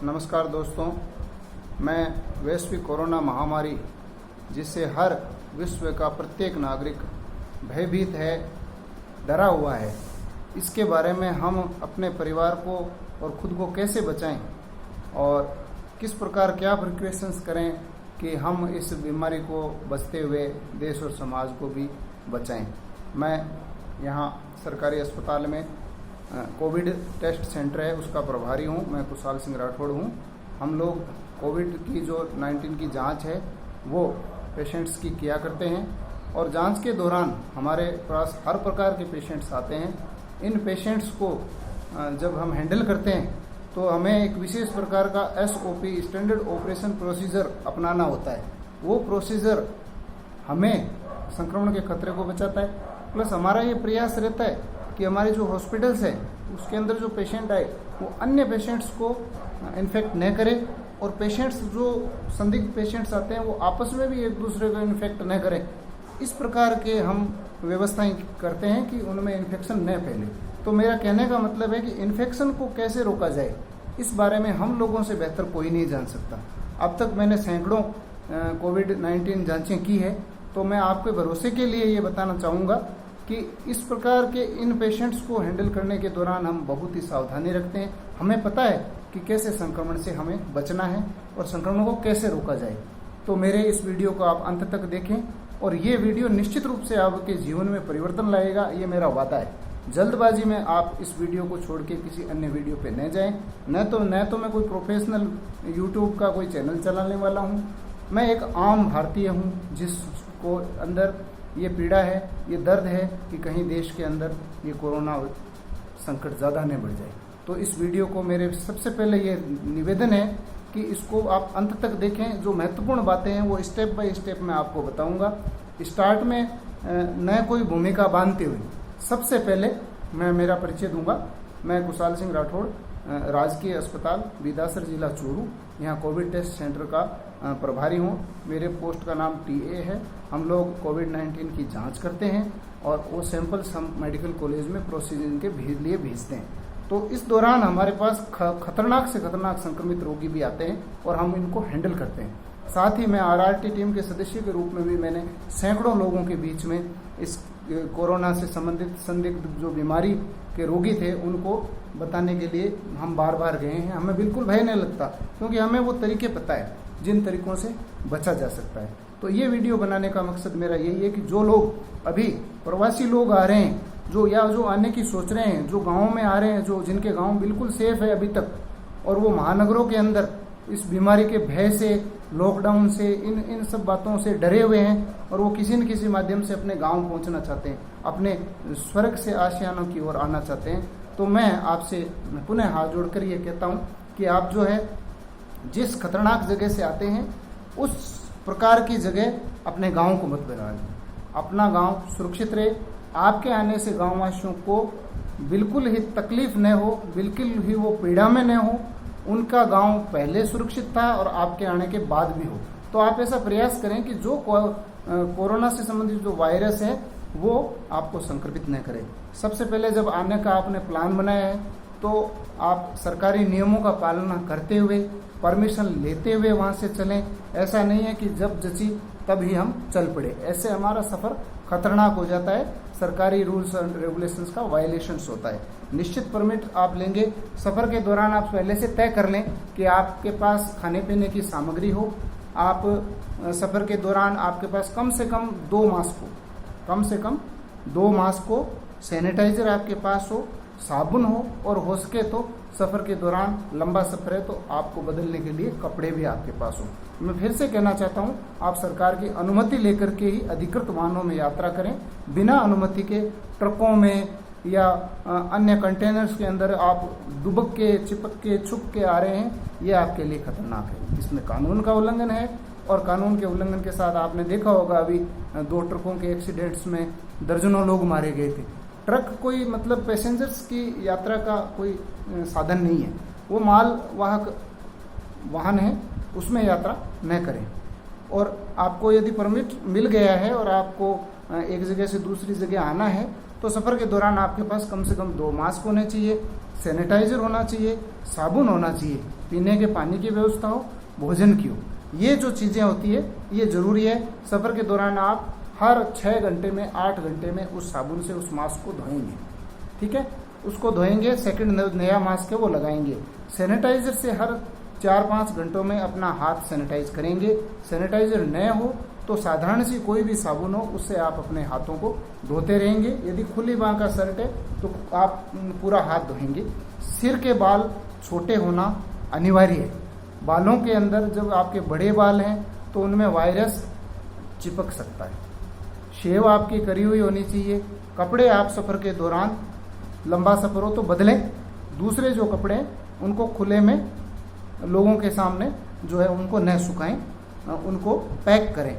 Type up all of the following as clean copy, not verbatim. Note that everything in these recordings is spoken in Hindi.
नमस्कार दोस्तों, मैं वैश्विक कोरोना महामारी जिससे हर विश्व का प्रत्येक नागरिक भयभीत है, डरा हुआ है, इसके बारे में हम अपने परिवार को और खुद को कैसे बचाएं और किस प्रकार क्या प्रिकॉशंस करें कि हम इस बीमारी को बचते हुए देश और समाज को भी बचाएं। मैं यहाँ सरकारी अस्पताल में कोविड टेस्ट सेंटर है उसका प्रभारी हूँ। मैं कुशाल सिंह राठौड़ हूँ। हम लोग कोविड की जो 19 की जांच है वो पेशेंट्स की किया करते हैं और जांच के दौरान हमारे पास हर प्रकार के पेशेंट्स आते हैं। इन पेशेंट्स को जब हम हैंडल करते हैं तो हमें एक विशेष प्रकार का SOP स्टैंडर्ड ऑपरेशन प्रोसीजर अपनाना होता है। वो प्रोसीजर हमें संक्रमण के खतरे को बचाता है, प्लस हमारा ये प्रयास रहता है कि हमारे जो हॉस्पिटल्स हैं उसके अंदर जो पेशेंट आए वो अन्य पेशेंट्स को इन्फेक्ट न करे और पेशेंट्स जो संदिग्ध पेशेंट्स आते हैं वो आपस में भी एक दूसरे को इन्फेक्ट न करें। इस प्रकार के हम व्यवस्थाएं करते हैं कि उनमें इन्फेक्शन न फैले। तो मेरा कहने का मतलब है कि इन्फेक्शन को कैसे रोका जाए इस बारे में हम लोगों से बेहतर कोई नहीं जान सकता। अब तक मैंने सैकड़ों कोविड-19 जांचें की है, तो मैं आपके भरोसे के लिए ये बताना चाहूँगा कि इस प्रकार के इन पेशेंट्स को हैंडल करने के दौरान हम बहुत ही सावधानी रखते हैं। हमें पता है कि कैसे संक्रमण से हमें बचना है और संक्रमण को कैसे रोका जाए। तो मेरे इस वीडियो को आप अंत तक देखें और ये वीडियो निश्चित रूप से आपके जीवन में परिवर्तन लाएगा, ये मेरा वादा है। जल्दबाजी में आप इस वीडियो को छोड़ के किसी अन्य वीडियो पे न जाएं। न तो मैं कोई प्रोफेशनल यूट्यूब का कोई चैनल चलाने वाला हूँ। मैं एक आम भारतीय हूँ जिसको अंदर ये पीड़ा है, ये दर्द है कि कहीं देश के अंदर ये कोरोना संकट ज़्यादा न बढ़ जाए। तो इस वीडियो को मेरे सबसे पहले ये निवेदन है कि इसको आप अंत तक देखें। जो महत्वपूर्ण बातें हैं वो स्टेप बाय स्टेप मैं आपको बताऊंगा। स्टार्ट में न कोई भूमिका बांधते हुए सबसे पहले मैं मेरा परिचय दूंगा। मैं कुशाल सिंह राठौड़, राजकीय अस्पताल बीदासर, जिला चूरू, यहाँ कोविड टेस्ट सेंटर का प्रभारी हूँ। मेरे पोस्ट का नाम TA है। हम लोग कोविड-19 की जांच करते हैं और वो सैंपल्स हम मेडिकल कॉलेज में प्रोसीजर के लिए भेजते हैं। तो इस दौरान हमारे पास खतरनाक से खतरनाक संक्रमित रोगी भी आते हैं और हम इनको हैंडल करते हैं। साथ ही मैं RRT टीम के सदस्य के रूप में भी मैंने सैकड़ों लोगों के बीच में इस कोरोना से संबंधित संदिग्ध जो बीमारी के रोगी थे उनको बताने के लिए हम बार बार गए हैं। हमें बिल्कुल भय नहीं लगता क्योंकि हमें वो तरीके पता है जिन तरीकों से बचा जा सकता है। तो ये वीडियो बनाने का मकसद मेरा यही है कि जो लोग अभी प्रवासी लोग आ रहे हैं, जो आने की सोच रहे हैं, जो गाँव में आ रहे हैं, जो जिनके गाँव बिल्कुल सेफ है अभी तक और वो महानगरों के अंदर इस बीमारी के भय से, लॉकडाउन से, इन सब बातों से डरे हुए हैं और वो किसी न किसी माध्यम से अपने गांव पहुंचना चाहते हैं, अपने स्वर्ग से आशियानों की ओर आना चाहते हैं। तो मैं आपसे पुनः हाथ जोड़कर ये कहता हूं कि आप जो है जिस खतरनाक जगह से आते हैं उस प्रकार की जगह अपने गाँव को मत बनाएं। अपना गाँव सुरक्षित रहे। आपके आने से गाँववासियों को बिल्कुल ही तकलीफ न हो, बिल्कुल ही वो पीड़ा में न हो। उनका गांव पहले सुरक्षित था और आपके आने के बाद भी हो। तो आप ऐसा प्रयास करें कि जो कोरोना से संबंधित जो वायरस है वो आपको संक्रमित न करे। सबसे पहले जब आने का आपने प्लान बनाया है तो आप सरकारी नियमों का पालना करते हुए, परमिशन लेते हुए वहां से चलें। ऐसा नहीं है कि जब जची तब ही हम चल पड़े, ऐसे हमारा सफर खतरनाक हो जाता है। सरकारी रूल्स एंड रेगुलेशंस का वायलेशंस होता है। निश्चित परमिट आप लेंगे। सफर के दौरान आप पहले से तय कर लें कि आपके पास खाने पीने की सामग्री हो। आप सफर के दौरान आपके पास कम से कम 2 मास्क हो, सैनिटाइजर आपके पास हो, साबुन हो और हो सके तो सफर के दौरान लंबा सफर है तो आपको बदलने के लिए कपड़े भी आपके पास हो। मैं फिर से कहना चाहता हूं, आप सरकार की अनुमति लेकर के ही अधिकृत वाहनों में यात्रा करें। बिना अनुमति के ट्रकों में या अन्य कंटेनर्स के अंदर आप दुबक के, चिपक के, छुप के आ रहे हैं, ये आपके लिए खतरनाक है। इसमें कानून का उल्लंघन है और कानून के उल्लंघन के साथ आपने देखा होगा अभी 2 ट्रकों के एक्सीडेंट्स में दर्जनों लोग मारे गए थे। ट्रक कोई मतलब पैसेंजर्स की यात्रा का कोई साधन नहीं है, वो माल वाहक वाहन है, उसमें यात्रा न करें। और आपको यदि परमिट मिल गया है और आपको एक जगह से दूसरी जगह आना है तो सफ़र के दौरान आपके पास कम से कम 2 मास्क होने चाहिए। सैनिटाइजर होना चाहिए, साबुन होना चाहिए, पीने के पानी की व्यवस्था हो, भोजन की हो। ये जो चीज़ें होती है ये ज़रूरी है। सफ़र के दौरान आप हर 6 घंटे में 8 घंटे में उस साबुन से उस मास्क को धोएंगे, ठीक है, उसको धोएंगे, सेकंड नया मास्क है वो लगाएंगे। सैनिटाइजर से हर 4-5 घंटों में अपना हाथ सैनिटाइज करेंगे। सैनिटाइजर नए हो तो साधारण सी कोई भी साबुन हो उससे आप अपने हाथों को धोते रहेंगे। यदि खुली बांह का शर्ट है तो आप पूरा हाथ धोएंगे। सिर के बाल छोटे होना अनिवार्य है। बालों के अंदर जब आपके बड़े बाल हैं तो उनमें वायरस चिपक सकता है। शेव आपकी करी हुई होनी चाहिए। कपड़े आप सफ़र के दौरान, लंबा सफ़र हो तो बदलें। दूसरे जो कपड़े हैं उनको खुले में लोगों के सामने जो है उनको न सुखाएं, उनको पैक करें।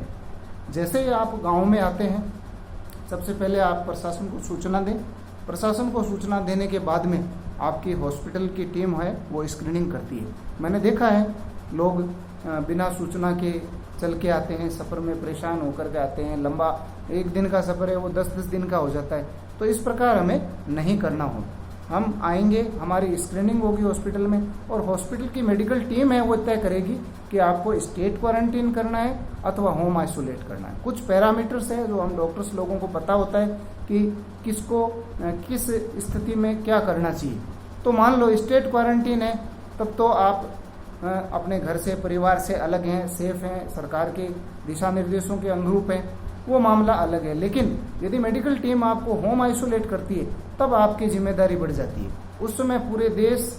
जैसे ही आप गांव में आते हैं सबसे पहले आप प्रशासन को सूचना दें। प्रशासन को सूचना देने के बाद में आपकी हॉस्पिटल की टीम है वो स्क्रीनिंग करती है। मैंने देखा है लोग बिना सूचना के चल के आते हैं, सफ़र में परेशान होकर के आते हैं। लंबा 1 दिन का सफ़र है वो 10-10 दिन का हो जाता है। तो इस प्रकार हमें नहीं करना हो। हम आएंगे, हमारी स्क्रीनिंग होगी हॉस्पिटल में और हॉस्पिटल की मेडिकल टीम है वो तय करेगी कि आपको स्टेट क्वारंटीन करना है अथवा होम आइसोलेट करना है। कुछ पैरामीटर्स है जो हम डॉक्टर्स लोगों को पता होता है कि किसको किस स्थिति में क्या करना चाहिए। तो मान लो स्टेट क्वारंटीन है तब तो आप अपने घर से, परिवार से अलग हैं, सेफ हैं, सरकार के दिशा निर्देशों के अनुरूप हैं, वो मामला अलग है। लेकिन यदि मेडिकल टीम आपको होम आइसोलेट करती है तब आपकी जिम्मेदारी बढ़ जाती है। उस समय पूरे देश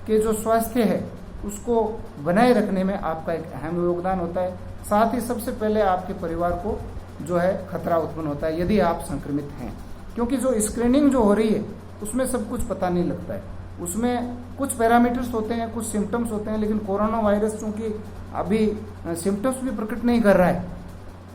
के जो स्वास्थ्य है उसको बनाए रखने में आपका एक अहम योगदान होता है। साथ ही सबसे पहले आपके परिवार को जो है खतरा उत्पन्न होता है यदि आप संक्रमित हैं, क्योंकि जो स्क्रीनिंग जो हो रही है उसमें सब कुछ पता नहीं लगता है। उसमें कुछ पैरामीटर्स होते हैं, कुछ सिम्टम्स होते हैं, लेकिन कोरोना वायरस चूंकि अभी सिम्टम्स भी प्रकट नहीं कर रहा है,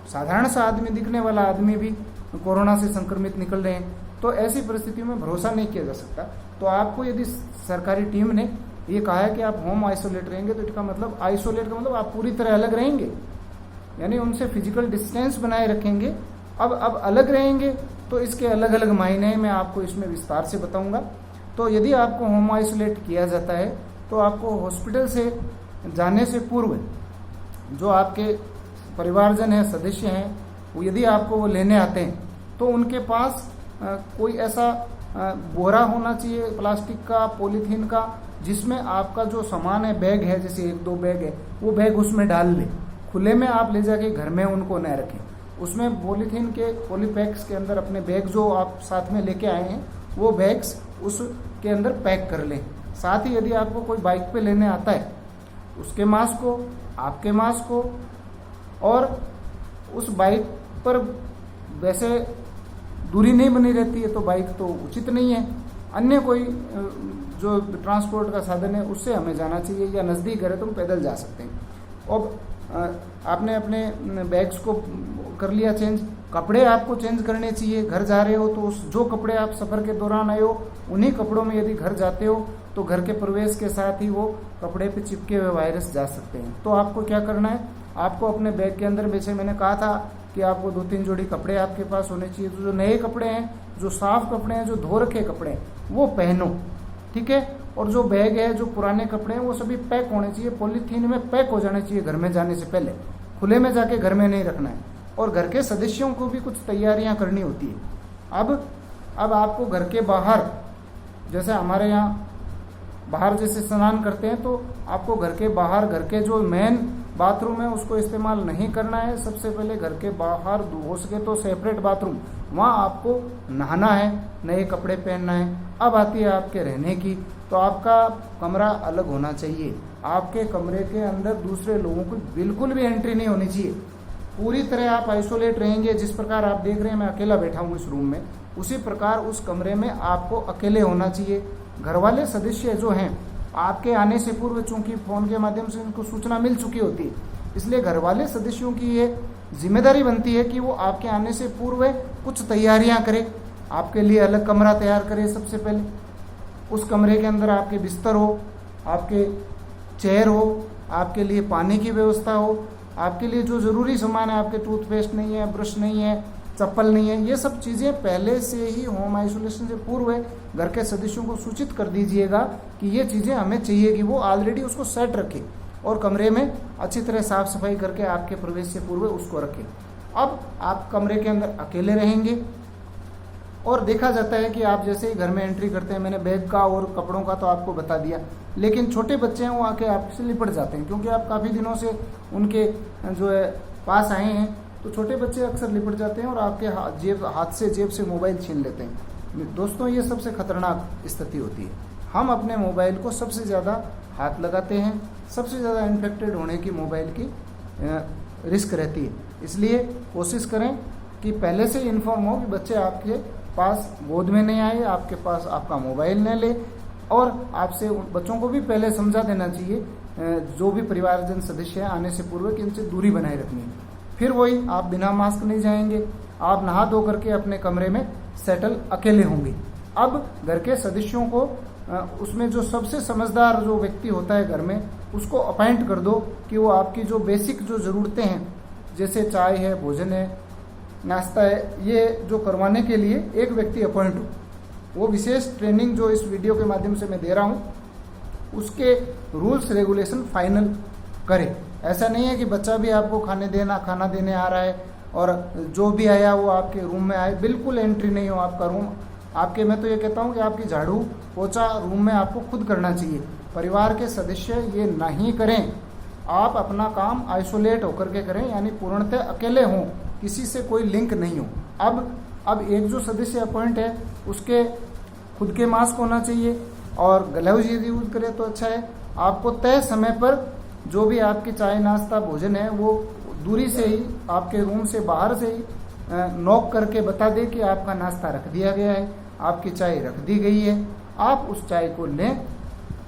साधारण सा आदमी, दिखने वाला आदमी भी कोरोना से संक्रमित निकल रहे हैं, तो ऐसी परिस्थिति में भरोसा नहीं किया जा सकता। तो आपको यदि सरकारी टीम ने ये कहा है कि आप होम आइसोलेट रहेंगे तो इसका मतलब आइसोलेट का मतलब आप पूरी तरह अलग रहेंगे, यानी उनसे फिजिकल डिस्टेंस बनाए रखेंगे। अब अलग रहेंगे तो इसके अलग अलग मायने मैं आपको इसमें विस्तार से बताऊंगा। तो यदि आपको होम आइसोलेट किया जाता है तो आपको हॉस्पिटल से जाने से पूर्व जो आपके परिवारजन हैं, सदस्य हैं, वो यदि आपको वो लेने आते हैं तो उनके पास कोई ऐसा बोरा होना चाहिए प्लास्टिक का, पॉलीथीन का, जिसमें आपका जो सामान है, बैग है, जैसे 1-2 बैग है, वो बैग उसमें डाल लें। खुले में आप ले जाके घर में उनको न रखें। उसमें पॉलीथीन के पॉलीपैक्स के अंदर अपने बैग जो आप साथ में लेके आए हैं वो बैग्स उसके अंदर पैक कर लें। साथ ही यदि आपको कोई बाइक पे लेने आता है उसके मास्क को, आपके मास्क को, और उस बाइक पर वैसे दूरी नहीं बनी रहती है तो बाइक तो उचित नहीं है। अन्य कोई जो ट्रांसपोर्ट का साधन है उससे हमें जाना चाहिए, या नज़दीक है तो हम पैदल जा सकते हैं। अब आपने अपने बैग्स को कर लिया चेंज, कपड़े आपको चेंज करने चाहिए। घर जा रहे हो तो उस जो कपड़े आप सफ़र के दौरान आए हो उन्हीं कपड़ों में यदि घर जाते हो तो घर के प्रवेश के साथ ही वो कपड़े पे चिपके हुए वायरस जा सकते हैं। तो आपको क्या करना है, आपको अपने बैग के अंदर, वैसे मैंने कहा था कि आपको 2-3 जोड़ी कपड़े आपके पास होने चाहिए। तो जो नए कपड़े हैं, जो साफ कपड़े हैं, जो धो रखे कपड़े हैं वो पहनो, ठीक है। और जो बैग है, जो पुराने कपड़े हैं वो सभी पैक होने चाहिए, पॉलीथीन में पैक हो जाने चाहिए घर में जाने से पहले। खुले में जाके घर में नहीं रखना है। और घर के सदस्यों को भी कुछ तैयारियां करनी होती है। अब आपको घर के बाहर, जैसे हमारे यहाँ बाहर जैसे स्नान करते हैं तो आपको घर के बाहर, घर के जो मेन बाथरूम है उसको इस्तेमाल नहीं करना है। सबसे पहले घर के बाहर हो सके तो सेपरेट बाथरूम, वहाँ आपको नहाना है, नए कपड़े पहनना है। अब आती है आपके रहने की, तो आपका कमरा अलग होना चाहिए। आपके कमरे के अंदर दूसरे लोगों को बिल्कुल भी एंट्री नहीं होनी चाहिए। पूरी तरह आप आइसोलेट रहेंगे। जिस प्रकार आप देख रहे हैं मैं अकेला बैठा हूँ इस रूम में, उसी प्रकार उस कमरे में आपको अकेले होना चाहिए। घर वाले सदस्य जो हैं, आपके आने से पूर्व, चूंकि फोन के माध्यम से उनको सूचना मिल चुकी होती है, इसलिए घर वाले सदस्यों की ये जिम्मेदारी बनती है कि वो आपके आने से पूर्व कुछ तैयारियां करें। आपके लिए अलग कमरा तैयार करें। सबसे पहले उस कमरे के अंदर आपके बिस्तर हो, आपके चेयर हो, आपके लिए पानी की व्यवस्था हो, आपके लिए जो ज़रूरी सामान है, आपके टूथपेस्ट नहीं है, ब्रश नहीं है, चप्पल नहीं है, ये सब चीज़ें पहले से ही होम आइसोलेशन से पूर्व घर के सदस्यों को सूचित कर दीजिएगा कि ये चीज़ें हमें चाहिए, कि वो ऑलरेडी उसको सेट रखे और कमरे में अच्छी तरह साफ सफाई करके आपके प्रवेश से पूर्व उसको रखें। अब आप कमरे के अंदर अकेले रहेंगे और देखा जाता है कि आप जैसे ही घर में एंट्री करते हैं, मैंने बैग का और कपड़ों का तो आपको बता दिया, लेकिन छोटे बच्चे हैं वो आके आपसे लिपट जाते हैं, क्योंकि आप काफ़ी दिनों से उनके जो है पास आए हैं, तो छोटे बच्चे अक्सर लिपट जाते हैं और आपके हाथ से जेब से मोबाइल छीन लेते हैं। दोस्तों, ये सबसे खतरनाक स्थिति होती है। हम अपने मोबाइल को सबसे ज़्यादा हाथ लगाते हैं, सबसे ज़्यादा इन्फेक्टेड होने की मोबाइल की रिस्क रहती है। इसलिए कोशिश करें कि पहले से इन्फॉर्म हो कि बच्चे आपके पास गोद में नहीं आए, आपके पास आपका मोबाइल न ले, और आपसे बच्चों को भी पहले समझा देना चाहिए, जो भी परिवारजन सदस्य हैं आने से पूर्व, कि इनसे दूरी बनाए रखनी है। फिर वही, आप बिना मास्क नहीं जाएंगे, आप नहा धो करके अपने कमरे में सेटल अकेले होंगे। अब घर के सदस्यों को उसमें जो सबसे समझदार जो व्यक्ति होता है घर में, उसको अपॉइंट कर दो कि वो आपकी जो बेसिक जो ज़रूरतें हैं, जैसे चाय है, भोजन है, नाश्ता है, ये जो करवाने के लिए एक व्यक्ति अपॉइंट हो। वो विशेष ट्रेनिंग जो इस वीडियो के माध्यम से मैं दे रहा हूँ, उसके रूल्स रेगुलेशन फाइनल करे। ऐसा नहीं है कि बच्चा भी आपको खाना देने आ रहा है और जो भी आया वो आपके रूम में आए, बिल्कुल एंट्री नहीं हो आपका रूम आपके। मैं तो ये कहता हूँ कि आपकी झाड़ू पोछा रूम में आपको खुद करना चाहिए, परिवार के सदस्य ये नहीं करें। आप अपना काम आइसोलेट होकर के करें, यानी पूर्णतः अकेले हों, किसी से कोई लिंक नहीं हो। अब एक जो सदस्य अपॉइंट है उसके खुद के मास्क होना चाहिए और ग्लव्स यदि यूज करें तो अच्छा है। आपको तय समय पर जो भी आपकी चाय नाश्ता भोजन है वो दूरी से ही आपके रूम से बाहर से ही नॉक करके बता दे कि आपका नाश्ता रख दिया गया है, आपकी चाय रख दी गई है। आप उस चाय को लें,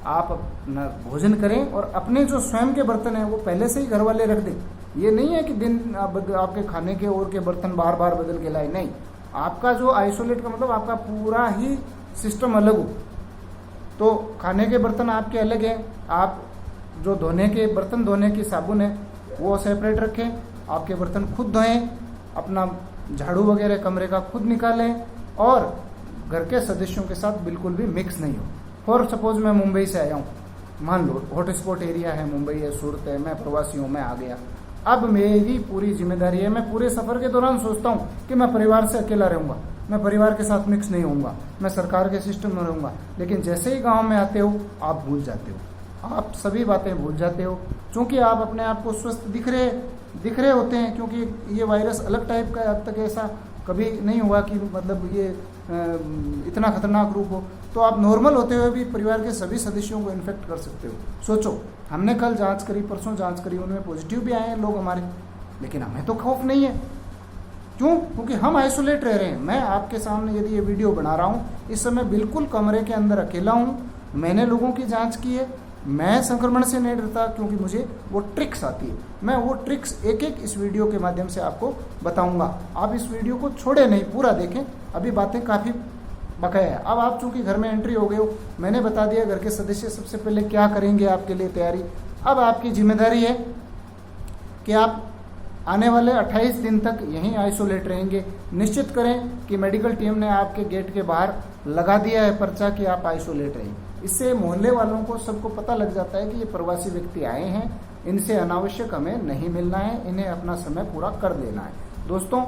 आप अपना भोजन करें और अपने जो स्वयं के बर्तन हैं वो पहले से ही घर वाले रख दें। ये नहीं है कि दिन आपके खाने के और के बर्तन बार बार बदल के लाए, नहीं। आपका जो आइसोलेट का मतलब आपका पूरा ही सिस्टम अलग हो, तो खाने के बर्तन आपके अलग हैं, आप जो बर्तन धोने की साबुन है वो सेपरेट रखें, आपके बर्तन खुद धोएं, अपना झाड़ू वगैरह कमरे का खुद निकालें और घर के सदस्यों के साथ बिल्कुल भी मिक्स नहीं हो। फॉर सपोज मैं मुंबई से आया हूँ, मान लो हॉटस्पॉट एरिया है, मुंबई है, सूरत है, मैं प्रवासी हूँ, मैं आ गया। अब मेरी पूरी जिम्मेदारी है, मैं पूरे सफर के दौरान सोचता हूँ कि मैं परिवार से अकेला रहूंगा, मैं परिवार के साथ मिक्स नहीं होऊंगा, मैं सरकार के सिस्टम में रहूंगा। लेकिन जैसे ही गांव में आते हो आप भूल जाते हो, आप सभी बातें भूल जाते हो, क्योंकि आप अपने आप को स्वस्थ दिख रहे होते हैं, क्योंकि ये वायरस अलग टाइप का है। अब तक ऐसा कभी नहीं हुआ कि मतलब ये इतना खतरनाक रूप हो। तो आप नॉर्मल होते हुए भी परिवार के सभी सदस्यों को इन्फेक्ट कर सकते हो। सोचो, हमने कल जांच करी, परसों जांच करी, उनमें पॉजिटिव भी आए हैं लोग हमारे, लेकिन हमें तो खौफ नहीं है। क्यों? क्योंकि हम आइसोलेट रह रहे हैं। मैं आपके सामने यदि ये वीडियो बना रहा हूँ, इस समय बिल्कुल कमरे के अंदर अकेला हूँ, मैंने लोगों की जाँच की है, मैं संक्रमण से नहीं डरता, क्योंकि मुझे वो ट्रिक्स आती है। मैं वो ट्रिक्स एक एक इस वीडियो के माध्यम से आपको बताऊंगा। आप इस वीडियो को छोड़े नहीं, पूरा देखें, अभी बातें काफ़ी बकाया है। अब आप चूंकि घर में एंट्री हो गए हो, मैंने बता दिया घर के सदस्य सबसे पहले क्या करेंगे आपके लिए तैयारी। अब आपकी जिम्मेदारी है कि आप आने वाले 28 दिन तक यहीं आइसोलेट रहेंगे। निश्चित करें कि मेडिकल टीम ने आपके गेट के बाहर लगा दिया है पर्चा कि आप आइसोलेट रहें। इससे मोहल्ले वालों को सबको पता लग जाता है कि ये प्रवासी व्यक्ति आए हैं, इनसे अनावश्यक हमें नहीं मिलना है, इन्हें अपना समय पूरा कर देना है। दोस्तों,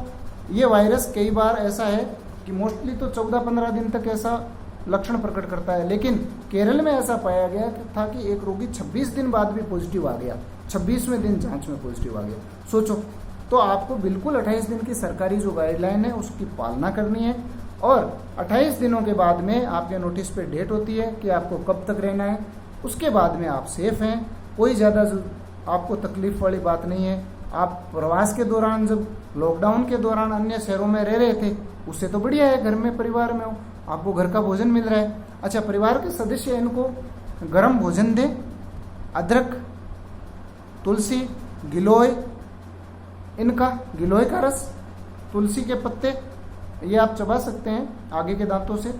ये वायरस कई बार ऐसा है कि मोस्टली तो 14-15 दिन तक ऐसा लक्षण प्रकट करता है, लेकिन केरल में ऐसा पाया गया था कि एक रोगी 26 दिन बाद भी पॉजिटिव आ गया, 26वें दिन जांच में पॉजिटिव आ गया। सोचो, तो आपको बिल्कुल 28 दिन की सरकारी जो गाइडलाइन है उसकी पालना करनी है, और 28 दिनों के बाद में आपके नोटिस पे डेट होती है कि आपको कब तक रहना है। उसके बाद में आप सेफ हैं, कोई ज़्यादा आपको तकलीफ वाली बात नहीं है। आप प्रवास के दौरान, जब लॉकडाउन के दौरान अन्य शहरों में रह रहे थे, उससे तो बढ़िया है, घर में परिवार में हो, आपको घर का भोजन मिल रहा है। अच्छा, परिवार के सदस्य इनको गर्म भोजन दें, अदरक, तुलसी, गिलोय, इनका गिलोय का रस, तुलसी के पत्ते, ये आप चबा सकते हैं आगे के दांतों से।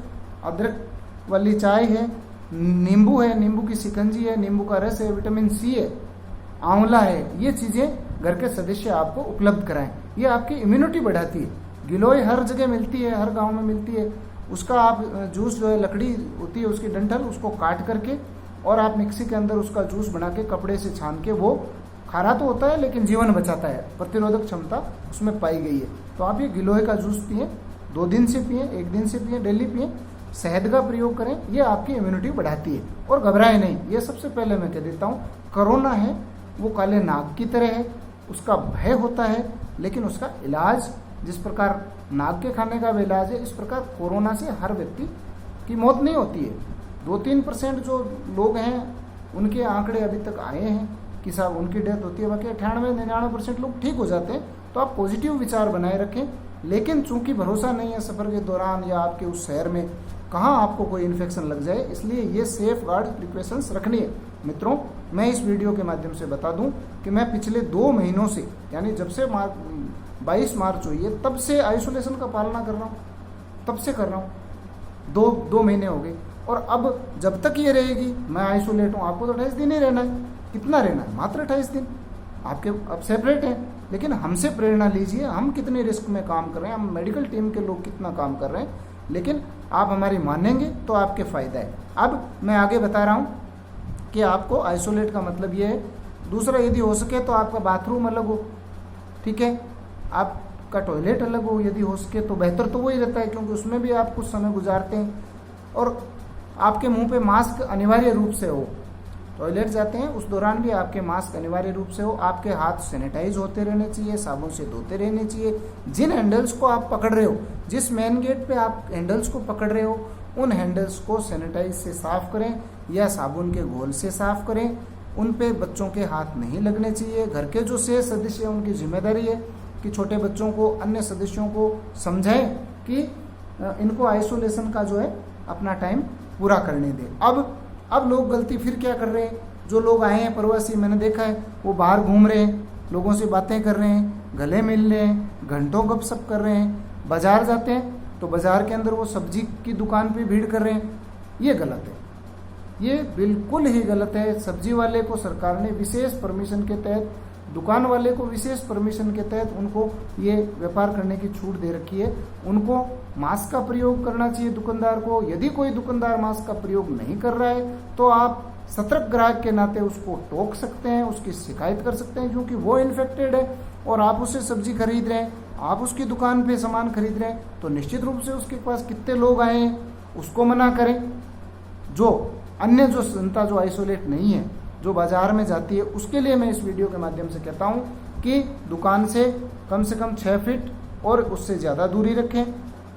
अदरक वाली चाय है, नींबू है, नींबू की शिकंजी है, नींबू का रस है, विटामिन सी है, आंवला है। ये चीज़ें घर के सदस्य आपको उपलब्ध कराएं, ये आपकी इम्यूनिटी बढ़ाती है। गिलोय हर जगह मिलती है, हर गांव में मिलती है। उसका आप जूस जो है, लकड़ी होती है उसकी डंठल, उसको काट करके और आप मिक्सी के अंदर उसका जूस बना के कपड़े से छान के, वो खारा तो होता है लेकिन जीवन बचाता है, प्रतिरोधक क्षमता उसमें पाई गई है। तो आप ये गिलोय का जूस पिए, 2 दिन से पिए, 1 दिन से पिए, डेली पिए। शहद का प्रयोग करें, ये आपकी इम्यूनिटी बढ़ाती है। और घबराए नहीं, ये सबसे पहले मैं कह देता हूँ, कोरोना है वो काले नाग की तरह है, उसका भय होता है लेकिन उसका इलाज, जिस प्रकार नाग के खाने का भी इलाज है, इस प्रकार कोरोना से हर व्यक्ति की मौत नहीं होती है। 2-3% जो लोग हैं उनके आंकड़े अभी तक आए हैं कि साहब उनकी डेथ होती है, बाकी 98-99% लोग ठीक हो जाते हैं। तो आप पॉजिटिव विचार बनाए रखें, लेकिन चूंकि भरोसा नहीं है सफ़र के दौरान या आपके उस शहर में कहाँ आपको कोई इन्फेक्शन लग जाए, इसलिए ये सेफ गार्ड प्रिकॉशंस रखनी है। मित्रों, मैं इस वीडियो के माध्यम से बता दूं कि मैं पिछले 2 महीनों से, यानी जब से 22 मार्च हुई है तब से आइसोलेशन का पालना कर रहा हूँ, तब से कर रहा हूँ। 2 महीने हो गए और अब जब तक ये रहेगी मैं आइसोलेट हूँ। आपको तो 28 दिन ही रहना है। कितना रहना है? मात्र 28 दिन। आपके अब सेपरेट हैं, लेकिन हमसे प्रेरणा लीजिए, हम कितने रिस्क में काम कर रहे हैं, हम मेडिकल टीम के लोग कितना काम कर रहे हैं, लेकिन आप हमारी मानेंगे तो आपके फ़ायदा है। अब मैं आगे बता रहा हूँ कि आपको आइसोलेट का मतलब ये है। दूसरा, यदि हो सके तो आपका बाथरूम अलग हो, ठीक है, आपका टॉयलेट अलग हो, यदि हो सके तो बेहतर तो वही रहता है, क्योंकि उसमें भी आप कुछ समय गुजारते हैं। और आपके मुंह पे मास्क अनिवार्य रूप से हो, टॉयलेट जाते हैं उस दौरान भी आपके मास्क अनिवार्य रूप से हो। आपके हाथ सैनिटाइज होते रहने चाहिए, साबुन से धोते रहने चाहिए। जिन हैंडल्स को आप पकड़ रहे हो, जिस मेन गेट पे आप हैंडल्स को पकड़ रहे हो, उन हैंडल्स को सैनिटाइज से साफ करें या साबुन के घोल से साफ करें। उन पे बच्चों के हाथ नहीं लगने चाहिए। घर के जो शेष सदस्य हैं उनकी जिम्मेदारी है कि छोटे बच्चों को, अन्य सदस्यों को समझाएं कि इनको आइसोलेशन का जो है अपना टाइम पूरा करने दें। अब लोग गलती फिर क्या कर रहे हैं, जो लोग आए हैं प्रवासी, मैंने देखा है वो बाहर घूम रहे हैं, लोगों से बातें कर रहे हैं, गले मिल रहे हैं, घंटों गपशप कर रहे हैं। बाजार जाते हैं तो बाजार के अंदर वो सब्जी की दुकान पे भीड़ कर रहे हैं। ये गलत है, ये बिल्कुल ही गलत है। सब्जी वाले को सरकार ने विशेष परमिशन के तहत, दुकान वाले को विशेष परमिशन के तहत उनको ये व्यापार करने की छूट दे रखी है। उनको मास्क का प्रयोग करना चाहिए दुकानदार को। यदि कोई दुकानदार मास्क का प्रयोग नहीं कर रहा है तो आप सतर्क ग्राहक के नाते उसको टोक सकते हैं, उसकी शिकायत कर सकते हैं, क्योंकि वो इन्फेक्टेड है और आप उससे सब्जी खरीद रहे हैं, आप उसकी दुकान पे सामान खरीद रहे हैं, तो निश्चित रूप से उसके पास कितने लोग आए हैं उसको मना करें। जो अन्य जो जनता जो आइसोलेट नहीं है, जो बाजार में जाती है, उसके लिए मैं इस वीडियो के माध्यम से कहता हूं कि दुकान से कम 6 फीट और उससे ज़्यादा दूरी रखें।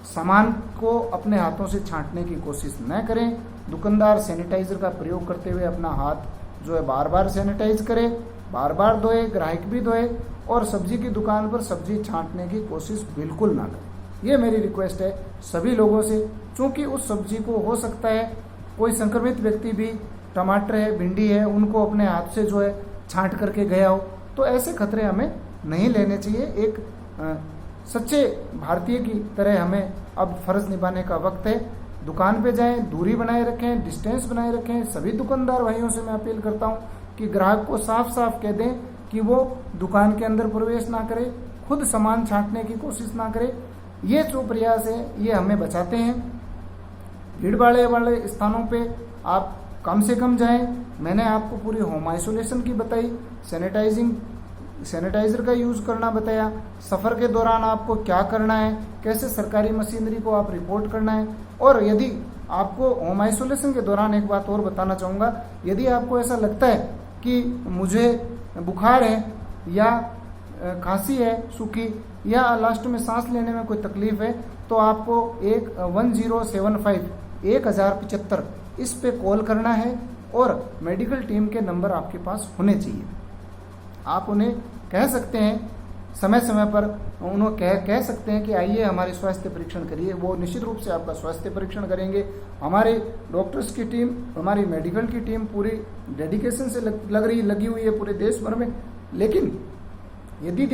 सामान को अपने हाथों से छांटने की कोशिश न करें। दुकानदार सैनिटाइजर का प्रयोग करते हुए अपना हाथ जो है बार बार सैनिटाइज करे, बार बार धोए, ग्राहक भी धोए, और सब्जी की दुकान पर सब्जी छांटने की कोशिश बिल्कुल ना करें। ये मेरी रिक्वेस्ट है सभी लोगों से, क्योंकि उस सब्जी को हो सकता है कोई संक्रमित व्यक्ति भी, टमाटर है, भिंडी है, उनको अपने हाथ से जो है छांट करके गया हो, तो ऐसे खतरे हमें नहीं लेने चाहिए। एक सच्चे भारतीय की तरह हमें अब फर्ज निभाने का वक्त है। दुकान पे जाएं, दूरी बनाए रखें, डिस्टेंस बनाए रखें। सभी दुकानदार भाइयों से मैं अपील करता हूं कि ग्राहक को साफ साफ कह दें कि वो दुकान के अंदर प्रवेश ना करे, खुद सामान छांटने की कोशिश ना करे। ये जो प्रयास है ये हमें बचाते हैं। भीड़ भाड़ वाले स्थानों पे आप कम से कम जाएं। मैंने आपको पूरी होम आइसोलेशन की बताई, सैनिटाइजर का यूज करना बताया, सफर के दौरान आपको क्या करना है, कैसे सरकारी मशीनरी को आप रिपोर्ट करना है। और यदि आपको होम आइसोलेशन के दौरान एक बात और बताना चाहूँगा, यदि आपको ऐसा लगता है कि मुझे बुखार है या खांसी है सूखी, या लास्ट में सांस लेने में कोई तकलीफ है, तो आपको 1075 इस पे कॉल करना है और मेडिकल टीम के नंबर आपके पास होने चाहिए। आप उन्हें कह सकते हैं समय समय पर, उन्हें कह सकते हैं कि आइए हमारे स्वास्थ्य परीक्षण करिए। वो निश्चित रूप से आपका स्वास्थ्य परीक्षण करेंगे। हमारे डॉक्टर्स की टीम, हमारी मेडिकल की टीम पूरी डेडिकेशन से लगी हुई है पूरे देश भर में। लेकिन यदि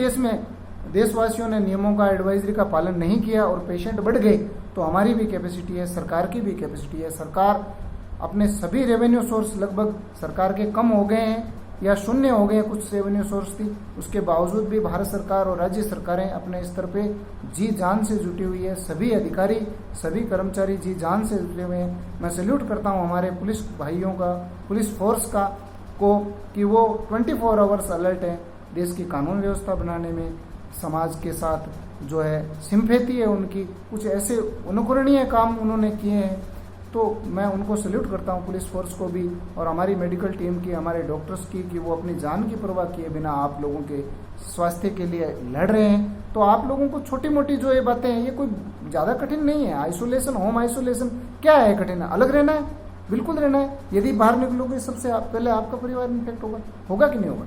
देशवासियों ने नियमों का, एडवाइजरी का पालन नहीं किया और पेशेंट बढ़ गए, तो हमारी भी कैपेसिटी है, सरकार की भी कैपेसिटी है। सरकार अपने सभी रेवेन्यू सोर्स लगभग सरकार के कम हो गए हैं या शून्य हो गए कुछ रेवेन्यू सोर्स थी, उसके बावजूद भी भारत सरकार और राज्य सरकारें अपने स्तर पे जी जान से जुटी हुई है। सभी अधिकारी, सभी कर्मचारी जी जान से जुटे हुए हैं। मैं सैल्यूट करता हूँ हमारे पुलिस भाइयों का, पुलिस फोर्स का को, कि वो 24 आवर्स अलर्ट है देश की कानून व्यवस्था बनाने में। समाज के साथ जो है सिम्पैथी है उनकी, कुछ ऐसे अनुकरणीय काम उन्होंने किए हैं, तो मैं उनको सैल्यूट करता हूं, पुलिस फोर्स को भी और हमारी मेडिकल टीम की, हमारे डॉक्टर्स की, कि वो अपनी जान की परवाह किए बिना आप लोगों के स्वास्थ्य के लिए लड़ रहे हैं। तो आप लोगों को छोटी मोटी जो ये बातें हैं, ये कोई ज़्यादा कठिन नहीं है। आइसोलेशन, होम आइसोलेशन क्या है कठिन है? अलग रहना है, बिल्कुल रहना है। यदि बाहर निकलोगे सबसे पहले आपका परिवार इन्फेक्ट होगा कि नहीं होगा?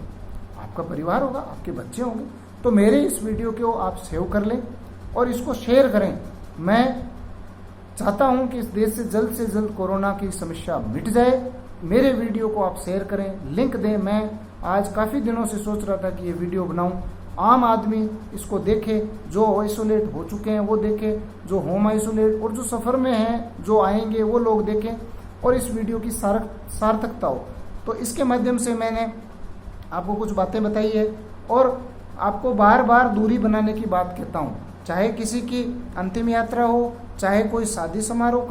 आपका परिवार होगा, आपके बच्चे होंगे। तो मेरे इस वीडियो को आप सेव कर लें और इसको शेयर करें। मैं चाहता हूं कि इस देश से जल्द कोरोना की समस्या मिट जाए। मेरे वीडियो को आप शेयर करें, लिंक दें। मैं आज काफ़ी दिनों से सोच रहा था कि ये वीडियो बनाऊं, आम आदमी इसको देखे, जो आइसोलेट हो चुके हैं वो देखे, जो होम आइसोलेट और जो सफ़र में हैं, जो आएंगे वो लोग देखें और इस वीडियो की सार्थकता हो। तो इसके माध्यम से मैंने आपको कुछ बातें बताई है और आपको बार बार दूरी बनाने की बात कहता हूँ। चाहे किसी की अंतिम यात्रा हो, चाहे कोई शादी समारोह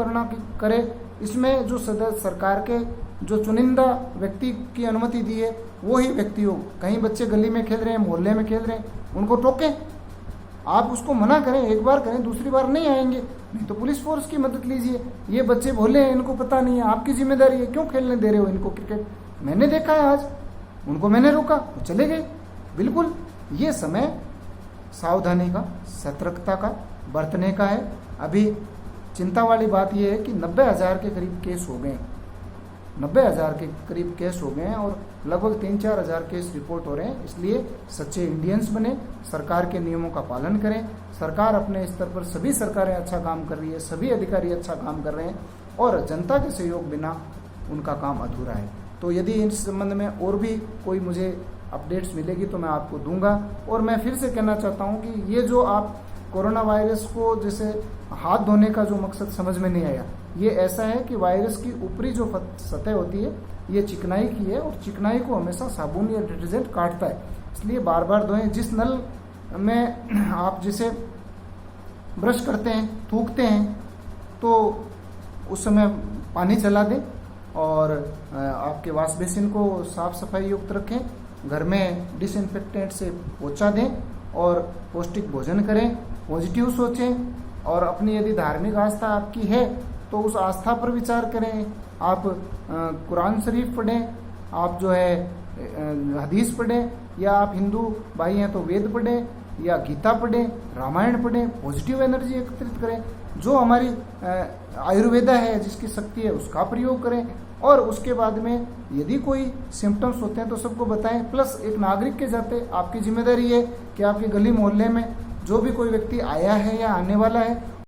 करे, इसमें जो सरकार के जो चुनिंदा व्यक्ति की अनुमति दी है वो ही व्यक्ति हो। कहीं बच्चे गली में खेल रहे हैं, मोहल्ले में खेल रहे हैं, उनको टोकें, आप उसको मना करें, एक बार करें, दूसरी बार नहीं आएंगे, नहीं तो पुलिस फोर्स की मदद लीजिए। ये बच्चे भोले हैं, इनको पता नहीं है, आपकी जिम्मेदारी है, क्यों खेलने दे रहे हो इनको क्रिकेट? मैंने देखा है आज, उनको मैंने रोका, वो चले गए। बिल्कुल ये समय सावधानी का, सतर्कता का, बरतने का है। अभी चिंता वाली बात यह है कि 90,000 के करीब केस हो गए, 90,000 के करीब केस हो गए हैं और लगभग 3-4 हज़ार केस रिपोर्ट हो रहे हैं। इसलिए सच्चे इंडियंस बने, सरकार के नियमों का पालन करें। सरकार अपने स्तर पर, सभी सरकारें अच्छा काम कर रही है, सभी अधिकारी अच्छा काम कर रहे हैं और जनता के सहयोग बिना उनका काम अधूरा है। तो यदि इस संबंध में और भी कोई मुझे अपडेट्स मिलेगी तो मैं आपको दूंगा। और मैं फिर से कहना चाहता हूं कि ये जो आप कोरोना वायरस को, जैसे हाथ धोने का जो मकसद समझ में नहीं आया, ये ऐसा है कि वायरस की ऊपरी जो सतह होती है ये चिकनाई की है और चिकनाई को हमेशा साबुन या डिटर्जेंट काटता है, इसलिए बार बार धोएं। जिस नल में आप जिसे ब्रश करते हैं, थूकते हैं, तो उस समय पानी चला दें और आपके वॉश बेसिन को साफ सफाई युक्त रखें। घर में डिसइंफेक्टेंट से पोंछा दें और पौष्टिक भोजन करें, पॉजिटिव सोचें और अपनी यदि धार्मिक आस्था आपकी है तो उस आस्था पर विचार करें। आप कुरान शरीफ पढ़ें, आप जो है हदीस पढ़ें, या आप हिंदू भाई हैं तो वेद पढ़ें या गीता पढ़ें, रामायण पढ़ें, पॉजिटिव एनर्जी एकत्रित करें। जो हमारी आयुर्वेदा है, जिसकी शक्ति है, उसका प्रयोग करें और उसके बाद में यदि कोई सिम्टम्स होते हैं तो सबको बताएं। प्लस एक नागरिक के जाते आपकी जिम्मेदारी है कि आपके गली मोहल्ले में जो भी कोई व्यक्ति आया है या आने वाला है